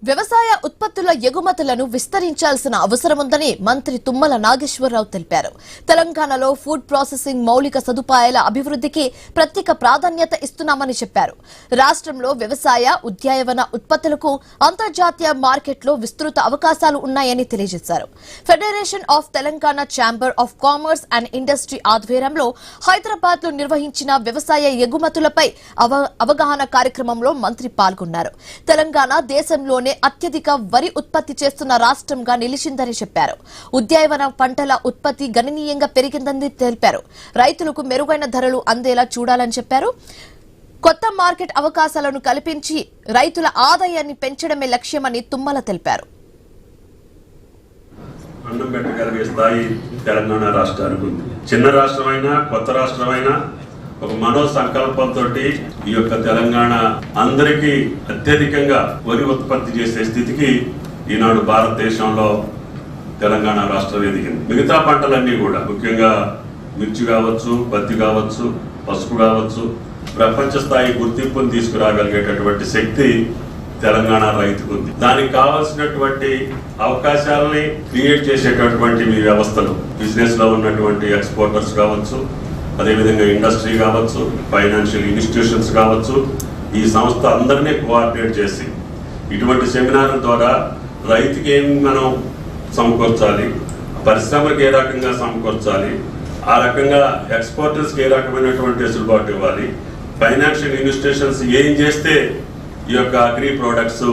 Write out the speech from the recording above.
వ్యవసాయ ఉత్పత్తుల ఎగుమతులను విస్తరించాల్సిన అవసరముందని మంత్రి తుమ్మల నాగేశ్వరరావు తెలిపారు. తెలంగాణలో ఫుడ్ ప్రాసెసింగ్ మౌలిక సదుపాయాల అభివృద్ధికి ప్రత్యేక ప్రాధాన్యత ఇస్తున్నామని చెప్పారు. రాష్ట్రంలో వ్యవసాయ, ఉద్యానవన ఉత్పత్తులకు అంతర్జాతీయ మార్కెట్లో విస్తృత అవకాశాలు ఉన్నాయని తెలియజేశారు. Federation of Telangana chamber of commerce and industry ఆధ్వర్యంలో హైదరాబాద్ లో నిర్వహించిన వ్యవసాయ ఎగుమతులపై అవగాహన కార్యక్రమంలో మంత్రి పాల్గొన్నారు. తెలంగాణ దేశంలోనే అత్యధిక వరి ఉత్పత్తి చేస్తున్న రాష్ట్రంగా నిలిచిందని చెప్పారు. ఉద్యానవన పంటల ఉత్పత్తి గణనీయంగా పెరిగిందని తెలిపారు. రైతులకు మెరుగైన ధరలు అందేలా చూడాలని చెప్పారు. కొత్త మార్కెట్ అవకాశాలను కల్పించి రైతుల ఆదాయాన్ని పెంచడమే లక్ష్యమని తుమ్మల తెలిపారు. అన్నం పెట్టగలిగే స్థాయి తెలంగాణ రాష్ట్రానికి ఉంది. చిన్న రాష్ట్రమైనా కొత్త రాష్ట్రమైనా ఒక మనో సంకల్పంతో ఈ యొక్క తెలంగాణ అందరికీ అత్యధికంగా వరి ఉత్పత్తి చేసే స్థితికి ఈనాడు భారతదేశంలో తెలంగాణ రాష్ట్రం ఎదిగింది. మిగతా పంటలన్నీ కూడా ముఖ్యంగా మిర్చి కావచ్చు, పత్తి కావచ్చు, పసుపు కావచ్చు, ప్రపంచ స్థాయి గుర్తింపును తీసుకురాగలిగేటటువంటి శక్తి తెలంగాణ రైతుకు ఉంది. దానికి కావాల్సినటువంటి అవకాశాలని క్రియేట్ చేసేటటువంటి మీ వ్యవస్థలు, బిజినెస్ లో ఉన్నటువంటి ఎక్స్పోర్టర్స్ కావచ్చు, అదేవిధంగా ఇండస్ట్రీ కావచ్చు, ఫైనాన్షియల్ ఇన్స్టిట్యూషన్స్ కావచ్చు, ఈ సంస్థ అందరినీ కోఆర్డినేట్ చేసి ఇటువంటి సెమినార్ ద్వారా రైతుకి ఏం మనం సమకూర్చాలి, పరిశ్రమలకు ఏ రకంగా సమకూర్చాలి, ఆ రకంగా ఎక్స్పోర్టర్స్కి ఏ రకమైనటువంటి వెసులుబాటు ఇవ్వాలి, ఫైనాన్షియల్ ఇన్స్టిట్యూషన్స్ ఏం చేస్తే ఈ యొక్క అగ్రి ప్రొడక్ట్స్